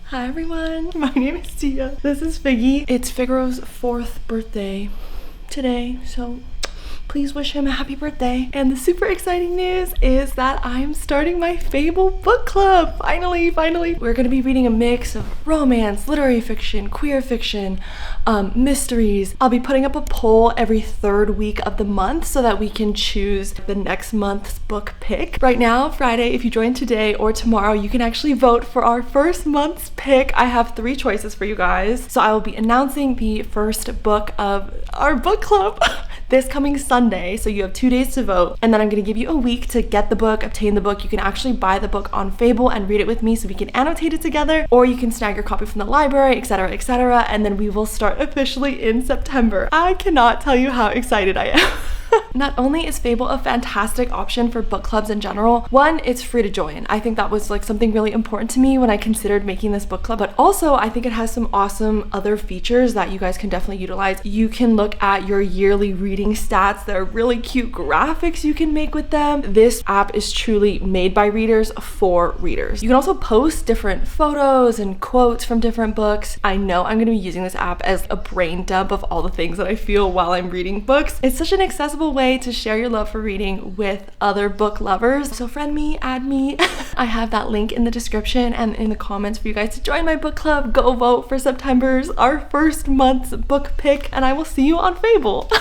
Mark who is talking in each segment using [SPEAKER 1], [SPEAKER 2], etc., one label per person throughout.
[SPEAKER 1] Hi everyone, my name is Tia. This is Figgy. It's Figaro's 4th birthday today, so please wish him a happy birthday. And the super exciting news is that I'm starting my Fable book club. Finally. We're gonna be reading a mix of romance, literary fiction, queer fiction, mysteries. I'll be putting up a poll every 3rd week of the month so that we can choose the next month's book pick. Right now, Friday, if you join today or tomorrow, you can actually vote for our first month's pick. I have 3 choices for you guys. So I will be announcing the first book of our book club this coming Sunday, so you have 2 days to vote, and then I'm gonna give you a week to get the book, obtain the book. You can actually buy the book on Fable and read it with me so we can annotate it together, or you can snag your copy from the library, etc., etc., and then we will start officially in September. I cannot tell you how excited I am. Not only is Fable a fantastic option for book clubs in general, one, it's free to join. I think that was like something really important to me when I considered making this book club, but also I think it has some awesome other features that you guys can definitely utilize. You can look at your yearly reading stats. There are really cute graphics you can make with them. This app is truly made by readers for readers. You can also post different photos and quotes from different books. I know I'm gonna be using this app as a brain dump of all the things that I feel while I'm reading books. It's such an accessible way to share your love for reading with other book lovers. So friend me, add me. I have that link in the description and in the comments for you guys to join my book club. Go vote for September's, our first month's book pick, and I will see you on Fable.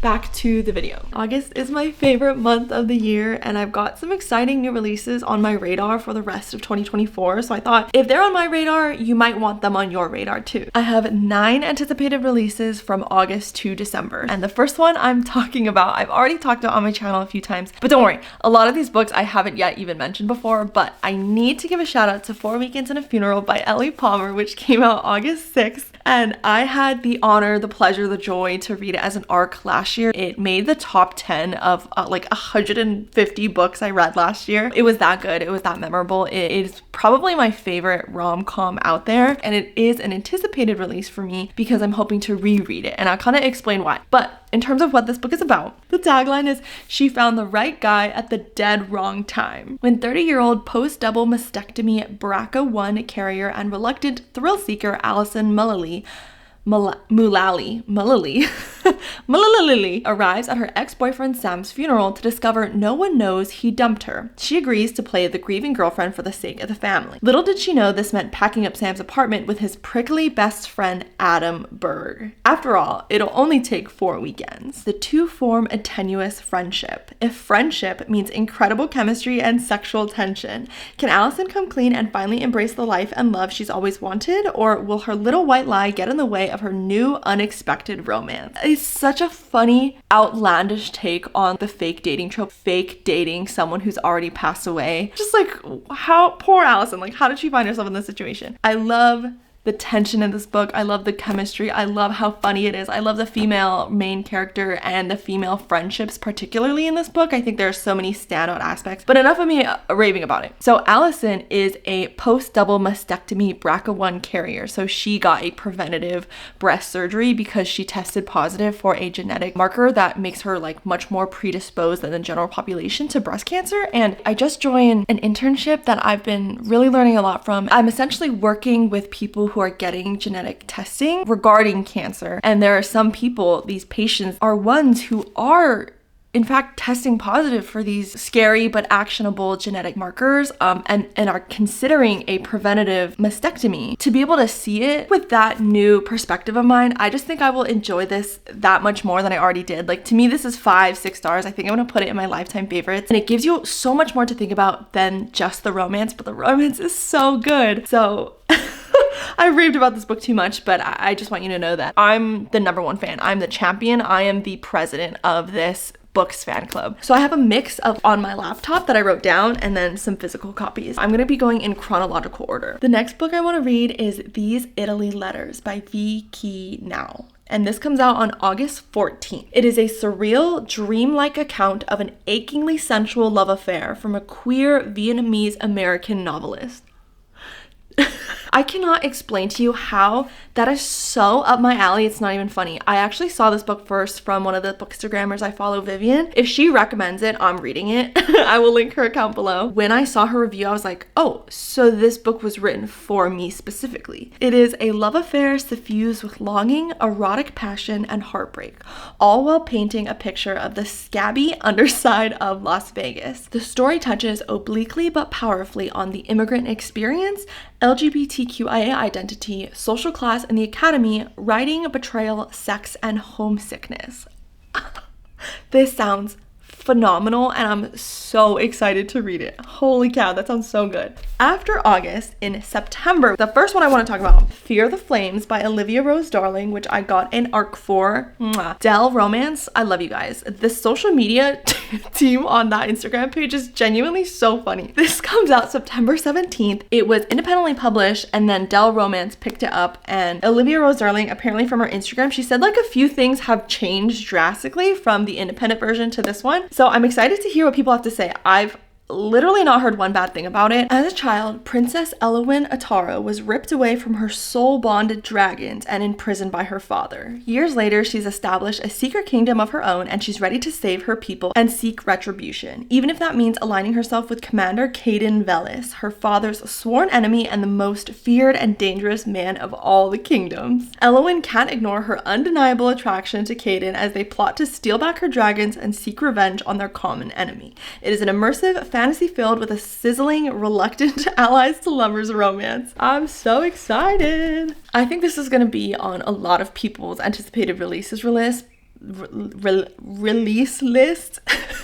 [SPEAKER 1] Back to the video. August is my favorite month of the year, and I've got some exciting new releases on my radar for the rest of 2024. So I thought if they're on my radar, you might want them on your radar too. I have 9 anticipated releases from August to December, and the first one I'm talking about I've already talked about on my channel a few times, but don't worry, a lot of these books I haven't yet even mentioned before, but I need to give a shout out to 4 Weekends and a Funeral by Ellie Palmer, which came out August 6th. And I had the honor, the pleasure, the joy to read it as an ARC last year. It made the top 10 of like 150 books I read last year. It was that good. It was that memorable. It is probably my favorite rom-com out there. And it is an anticipated release for me because I'm hoping to reread it. And I'll kind of explain why. But in terms of what this book is about, the tagline is, "She found the right guy at the dead wrong time." When 30-year-old post-double mastectomy BRCA1 carrier and reluctant thrill seeker Allison Mullally arrives at her ex-boyfriend Sam's funeral to discover no one knows he dumped her. She agrees to play the grieving girlfriend for the sake of the family. Little did she know this meant packing up Sam's apartment with his prickly best friend Adam Berg. After all, it'll only take 4 weekends. The two form a tenuous friendship. If friendship means incredible chemistry and sexual tension, can Allison come clean and finally embrace the life and love she's always wanted, or will her little white lie get in the way of her new unexpected romance? It's such a funny, outlandish take on the fake dating trope, fake dating someone who's already passed away. Just like, how poor Allison, like how did she find herself in this situation? I love the tension in this book. I love the chemistry. I love how funny it is. I love the female main character and the female friendships, particularly in this book. I think there are so many standout aspects, but enough of me raving about it. So Allison is a post-double mastectomy BRCA1 carrier. So she got a preventative breast surgery because she tested positive for a genetic marker that makes her like much more predisposed than the general population to breast cancer. And I just joined an internship that I've been really learning a lot from. I'm essentially working with people who are getting genetic testing regarding cancer. And there are some people, these patients are ones who are in fact testing positive for these scary but actionable genetic markers and are considering a preventative mastectomy. To be able to see it with that new perspective of mine, I just think I will enjoy this that much more than I already did. Like, to me, this is 5-6 stars. I think I'm gonna put it in my lifetime favorites, and it gives you so much more to think about than just the romance, but the romance is so good. So I raved about this book too much, but I just want you to know that I'm the #1 fan. I'm the champion. I am the president of this books fan club. So I have a mix of on my laptop that I wrote down and then some physical copies. I'm gonna be going in chronological order. The next book I want to read is These Italy Letters by V.K. Now. And this comes out on August 14th. It is a surreal, dreamlike account of an achingly sensual love affair from a queer Vietnamese American novelist. I cannot explain to you how that is so up my alley. It's not even funny. I actually saw this book first from one of the bookstagrammers I follow, Vivian. If she recommends it, I'm reading it. I will link her account below. When I saw her review, I was like, oh, so this book was written for me specifically. It is a love affair suffused with longing, erotic passion, and heartbreak, all while painting a picture of the scabby underside of Las Vegas. The story touches obliquely but powerfully on the immigrant experience, LGBTQIA identity, social class in the academy, writing, betrayal, sex, and homesickness. This sounds phenomenal and I'm so excited to read it. Holy cow, that sounds so good. After August, in September, the first one I want to talk about, Fear the Flames by Olivia Rose Darling, which I got in ARC 4. Dell Romance, I love you guys. The social media team on that Instagram page is genuinely so funny. This comes out September 17th. It was independently published and then Dell Romance picked it up, and Olivia Rose Darling, apparently from her Instagram, she said like a few things have changed drastically from the independent version to this one. So I'm excited to hear what people have to say. I've literally not heard one bad thing about it. As a child, Princess Elowyn Ataro was ripped away from her soul-bonded dragons and imprisoned by her father. Years later, she's established a secret kingdom of her own and she's ready to save her people and seek retribution, even if that means aligning herself with Commander Caden Velis, her father's sworn enemy and the most feared and dangerous man of all the kingdoms. Elowyn can't ignore her undeniable attraction to Caden as they plot to steal back her dragons and seek revenge on their common enemy. It is an immersive fantasy filled with a sizzling, reluctant allies to lovers romance. I'm so excited. I think this is going to be on a lot of people's anticipated release list.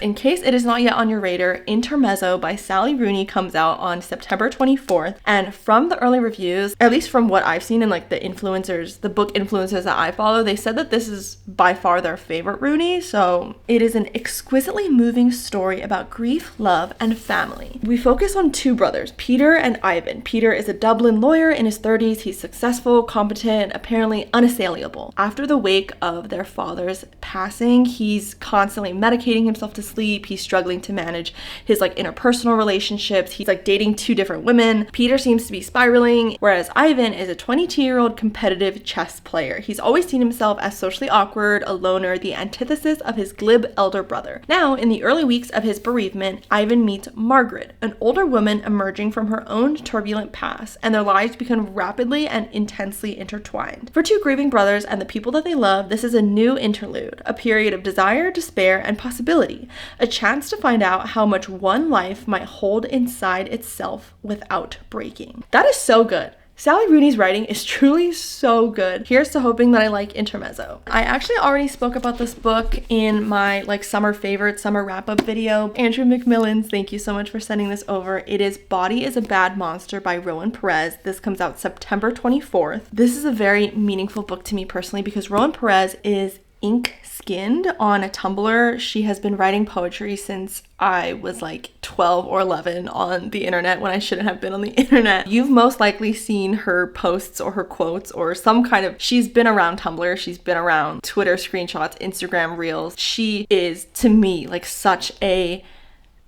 [SPEAKER 1] In case it is not yet on your radar, Intermezzo by Sally Rooney comes out on September 24th. And from the early reviews, at least from what I've seen in like the influencers, the book influencers that I follow, they said that this is by far their favorite Rooney. So it is an exquisitely moving story about grief, love, and family. We focus on two brothers, Peter and Ivan. Peter is a Dublin lawyer in his 30s. He's successful, competent, apparently unassailable. After the wake of their father's passing, he's constantly medicating himself to sleep. He's struggling to manage his like interpersonal relationships. He's like dating two different women. Peter seems to be spiraling, whereas Ivan is a 22-year-old competitive chess player. He's always seen himself as socially awkward, a loner, the antithesis of his glib elder brother. Now, in the early weeks of his bereavement, Ivan meets Margaret, an older woman emerging from her own turbulent past, and their lives become rapidly and intensely intertwined. For two grieving brothers and the people that they love, this is a new interlude, a period of desire, despair, and possibility, a chance to find out how much one life might hold inside itself without breaking. That is so good. Sally Rooney's writing is truly so good. Here's to hoping that I like Intermezzo. I actually already spoke about this book in my like summer wrap-up video. Andrew McMillan's, thank you so much for sending this over. It is Body is a Bad Monster by Rowan Perez. This comes out September 24th. This is a very meaningful book to me personally because Rowan Perez is ink-skinned on a Tumblr. She has been writing poetry since I was like 12 or 11 on the internet when I shouldn't have been on the internet. You've most likely seen her posts or her quotes or some kind of, she's been around Tumblr, she's been around Twitter screenshots, Instagram reels. She is, to me, like such a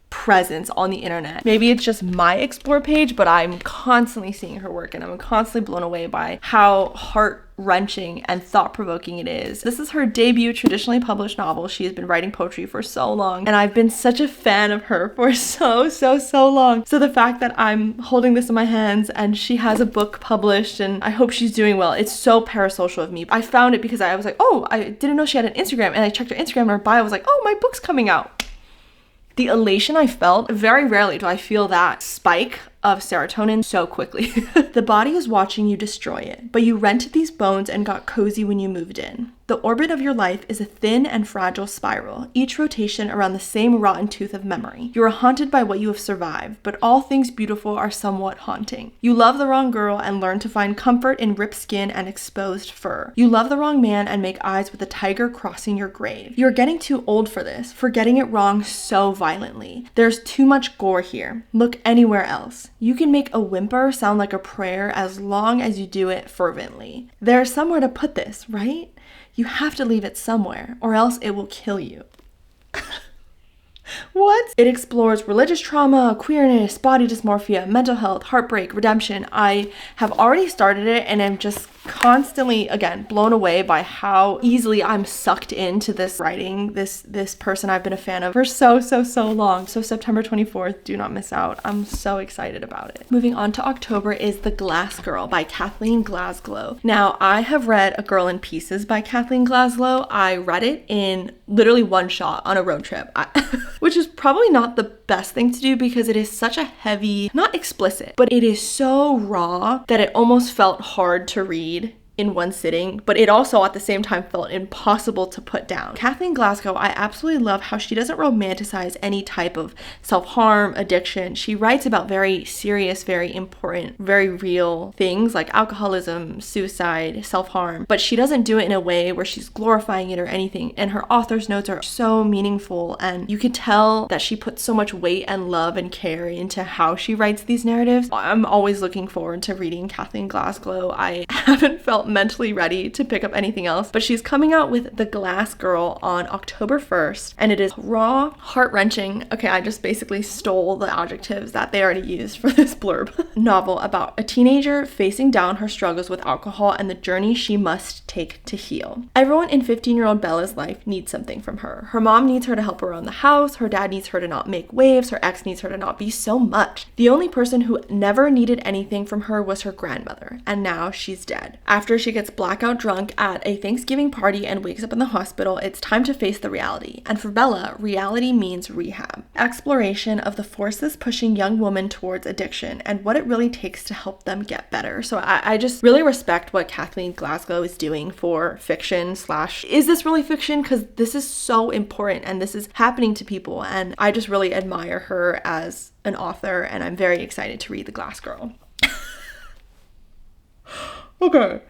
[SPEAKER 1] presence on the internet. Maybe it's just my explore page, but I'm constantly seeing her work and I'm constantly blown away by how heart-wrenching and thought-provoking it is. This is her debut traditionally published novel. She has been writing poetry for so long and I've been such a fan of her for so long. So the fact that I'm holding this in my hands and she has a book published and I hope she's doing well. It's so parasocial of me. I found it because I was like, oh, I didn't know she had an Instagram, and I checked her Instagram and her bio was like, oh, my book's coming out. The elation I felt, very rarely do I feel that spike of serotonin so quickly. The body is watching you destroy it, but you rented these bones and got cozy when you moved in. The orbit of your life is a thin and fragile spiral, each rotation around the same rotten tooth of memory. You are haunted by what you have survived, but all things beautiful are somewhat haunting. You love the wrong girl and learn to find comfort in ripped skin and exposed fur. You love the wrong man and make eyes with a tiger crossing your grave. You are getting too old for this, for getting it wrong so violently. There's too much gore here. Look anywhere else. You can make a whimper sound like a prayer as long as you do it fervently. There's somewhere to put this, right? You have to leave it somewhere, or else it will kill you. What? It explores religious trauma, queerness, body dysmorphia, mental health, heartbreak, redemption. I have already started it and I'm just constantly, again, blown away by how easily I'm sucked into this writing, this person I've been a fan of for so long. So September 24th, do not miss out. I'm so excited about it. Moving on to October is The Glass Girl by Kathleen Glasgow. Now, I have read A Girl in Pieces by Kathleen Glasgow. I read it in literally one shot on a road trip, which is probably not the best thing to do because it is such a heavy, not explicit, but it is so raw that it almost felt hard to read in one sitting, but it also at the same time felt impossible to put down. Kathleen Glasgow, I absolutely love how she doesn't romanticize any type of self-harm, addiction. She writes about very serious, very important, very real things like alcoholism, suicide, self-harm, but she doesn't do it in a way where she's glorifying it or anything. And her author's notes are so meaningful, and you can tell that she puts so much weight and love and care into how she writes these narratives. I'm always looking forward to reading Kathleen Glasgow. I haven't felt mentally ready to pick up anything else, but she's coming out with The Glass Girl on October 1st, and it is raw, heart-wrenching, okay, I just basically stole the adjectives that they already used for this blurb, novel about a teenager facing down her struggles with alcohol and the journey she must take to heal. Everyone in 15-year-old Bella's life needs something from her. Her mom needs her to help around the house, her dad needs her to not make waves, her ex needs her to not be so much. The only person who never needed anything from her was her grandmother, and now she's dead. After she gets blackout drunk at a Thanksgiving party and wakes up in the hospital, it's time to face the reality. And for Bella, reality means rehab. Exploration of the forces pushing young women towards addiction and what it really takes to help them get better. So I just really respect what Kathleen Glasgow is doing for fiction / is this really fiction? Because this is so important and this is happening to people, and I just really admire her as an author, and I'm very excited to read The Glass Girl. Okay.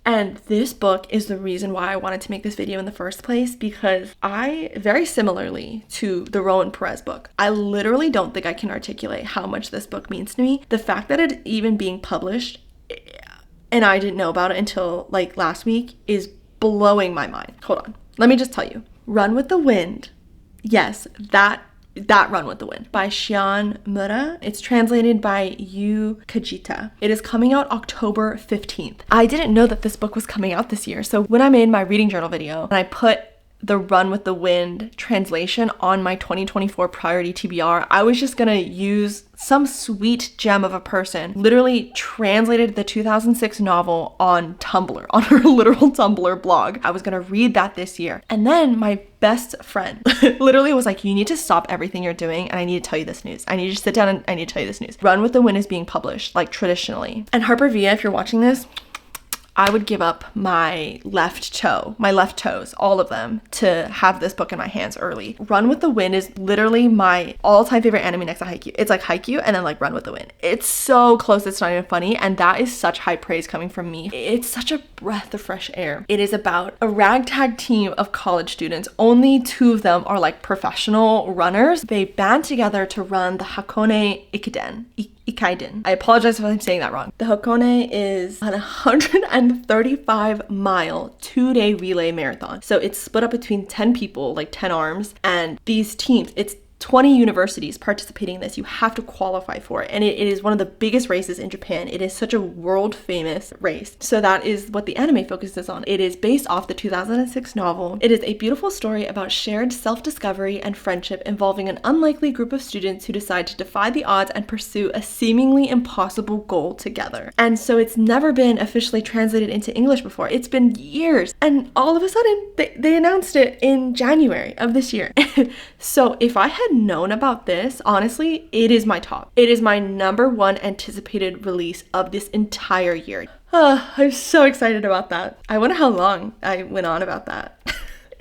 [SPEAKER 1] And this book is the reason why I wanted to make this video in the first place, because I, very similarly to the Rowan Perez book, I literally don't think I can articulate how much this book means to me. The fact that it's even being published and I didn't know about it until like last week is blowing my mind. Hold on. Let me just tell you. Run with the Wind. Yes, that Run with the Wind by Shion Mura. It's translated by Yu Kajita. It is coming out October 15th. I didn't know that this book was coming out this year. So when I made my reading journal video and I put the Run with the Wind translation on my 2024 priority TBR, I was just gonna use some sweet gem of a person literally translated the 2006 novel on Tumblr, on her literal Tumblr blog. I was gonna read that this year. And then my best friend literally was like, you need to stop everything you're doing and I need to tell you this news. I need you to sit down and I need to tell you this news. Run with the Wind is being published, like traditionally. And Harper Via, if you're watching this, I would give up my left toes, all of them, to have this book in my hands early. Run with the Wind is literally my all-time favorite anime next to Haikyuu. It's like Haikyuu and then like Run with the Wind. It's so close, it's not even funny, and that is such high praise coming from me. It's such a breath of fresh air. It is about a ragtag team of college students. Only 2 of them are like professional runners. They band together to run the Hakone Ikaiden. I apologize if I'm saying that wrong. The Hakone is a 135-mile 2-day relay marathon. So it's split up between 10 people, like 10 arms, and these teams, it's 20 universities participating in this. You have to qualify for it. And it is one of the biggest races in Japan. It is such a world famous race. So that is what the anime focuses on. It is based off the 2006 novel. It is a beautiful story about shared self-discovery and friendship involving an unlikely group of students who decide to defy the odds and pursue a seemingly impossible goal together. And so it's never been officially translated into English before. It's been years. And all of a sudden, they announced it in January of this year. So if I had known about this, honestly, it is my top. It is my #1 anticipated release of this entire year. I'm so excited about that. I wonder how long I went on about that.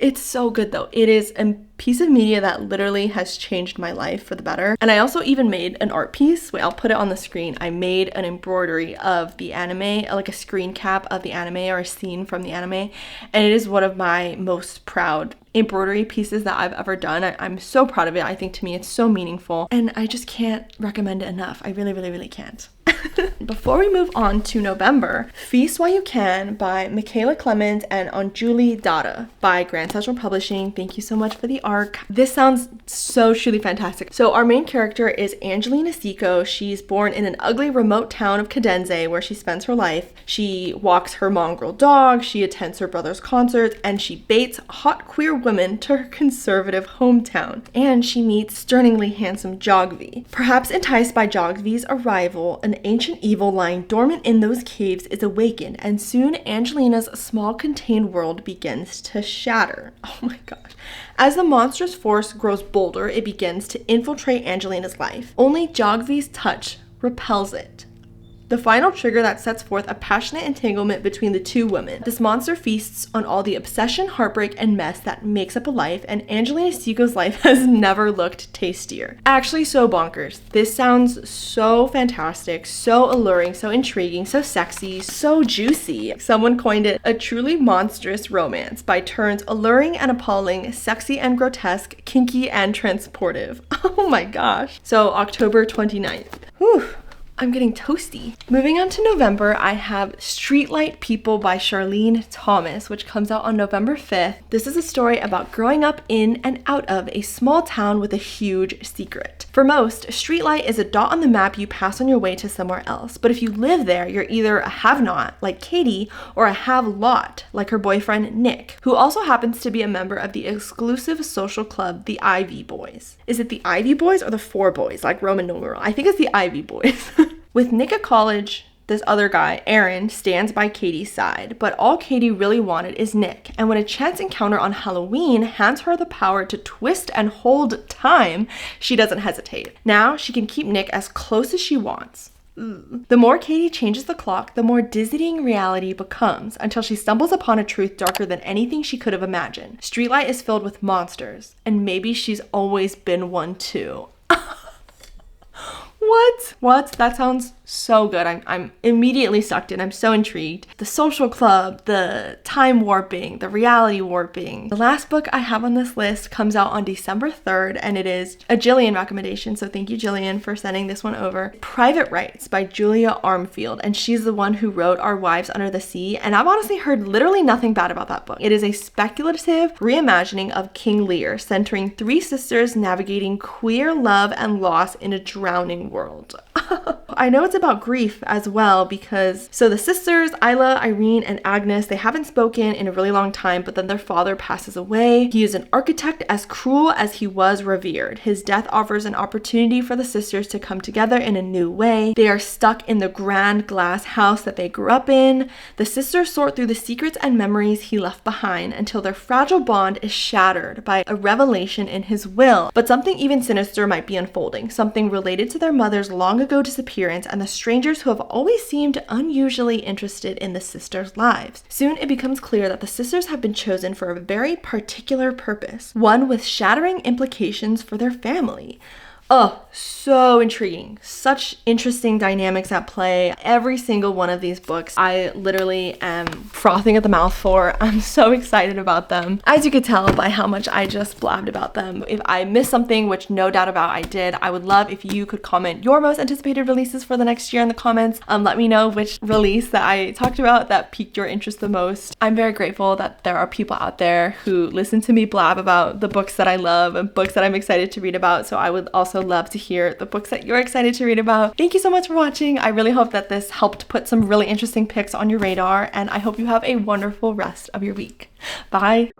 [SPEAKER 1] It's so good though. It is a piece of media that literally has changed my life for the better. And I also even made an art piece. Wait, I'll put it on the screen. I made an embroidery of the anime, like a screen cap of the anime or a scene from the anime. And it is one of my most proud embroidery pieces that I've ever done. I'm so proud of it. I think to me it's so meaningful and I just can't recommend it enough. I really, really, really can't. Before we move on to November, Feast While You Can by Michaela Clemens and Anjuli Datta by Grand Central Publishing. Thank you so much for the arc. This sounds so truly fantastic. So our main character is Angelina Seco. She's born in an ugly remote town of Cadenza where she spends her life. She walks her mongrel dog, she attends her brother's concerts, and she baits hot queer women to her conservative hometown. And she meets sterningly handsome Jogvi. Perhaps enticed by Jogvi's arrival, an ancient evil lying dormant in those caves is awakened, and soon Angelina's small contained world begins to shatter. Oh my gosh. As the monstrous force grows bolder, it begins to infiltrate Angelina's life. Only Jogvi's touch repels it. The final trigger that sets forth a passionate entanglement between the two women. This monster feasts on all the obsession, heartbreak, and mess that makes up a life, and Angelina Seco's life has never looked tastier. Actually, so bonkers. This sounds so fantastic, so alluring, so intriguing, so sexy, so juicy. Someone coined it a truly monstrous romance, by turns alluring and appalling, sexy and grotesque, kinky and transportive. Oh my gosh. So October 29th. Whew. I'm getting toasty. Moving on to November, I have Streetlight People by Charlene Thomas, which comes out on November 5th. This is a story about growing up in and out of a small town with a huge secret. For most, streetlight is a dot on the map you pass on your way to somewhere else. But if you live there, you're either a have-not, like Katie, or a have-lot, like her boyfriend Nick, who also happens to be a member of the exclusive social club, the Ivy Boys. Is it the Ivy Boys or the Four Boys, like Roman numeral? I think it's the Ivy Boys. With Nick at college, this other guy, Aaron, stands by Katie's side, but all Katie really wanted is Nick, and when a chance encounter on Halloween hands her the power to twist and hold time, she doesn't hesitate. Now she can keep Nick as close as she wants. The more Katie changes the clock, the more dizzying reality becomes, until she stumbles upon a truth darker than anything she could have imagined. Streetlight is filled with monsters, and maybe she's always been one too. What? That sounds so good. I'm immediately sucked in. I'm so intrigued. The social club, the time warping, the reality warping. The last book I have on this list comes out on December 3rd, and it is a Jillian recommendation, so thank you, Jillian, for sending this one over. Private Rights by Julia Armfield, and she's the one who wrote Our Wives Under the Sea, and I've honestly heard literally nothing bad about that book. It is a speculative reimagining of King Lear, centering three sisters navigating queer love and loss in a drowning world. I know it's about grief as well, because the sisters, Isla, Irene, and Agnes, they haven't spoken in a really long time, but then their father passes away. He is an architect as cruel as he was revered. His death offers an opportunity for the sisters to come together in a new way. They are stuck in the grand glass house that they grew up in. The sisters sort through the secrets and memories he left behind until their fragile bond is shattered by a revelation in his will. But something even sinister might be unfolding, something related to their mother's long ago disappearance and the strangers who have always seemed unusually interested in the sisters' lives. Soon it becomes clear that the sisters have been chosen for a very particular purpose, one with shattering implications for their family. Oh, so intriguing. Such interesting dynamics at play. Every single one of these books I literally am frothing at the mouth for. I'm so excited about them. As you could tell by how much I just blabbed about them. If I missed something, which no doubt about I did, I would love if you could comment your most anticipated releases for the next year in the comments. Let me know which release that I talked about that piqued your interest the most. I'm very grateful that there are people out there who listen to me blab about the books that I love and books that I'm excited to read about. So I would also love to hear the books that you're excited to read about. Thank you so much for watching. I really hope that this helped put some really interesting picks on your radar, and I hope you have a wonderful rest of your week. Bye.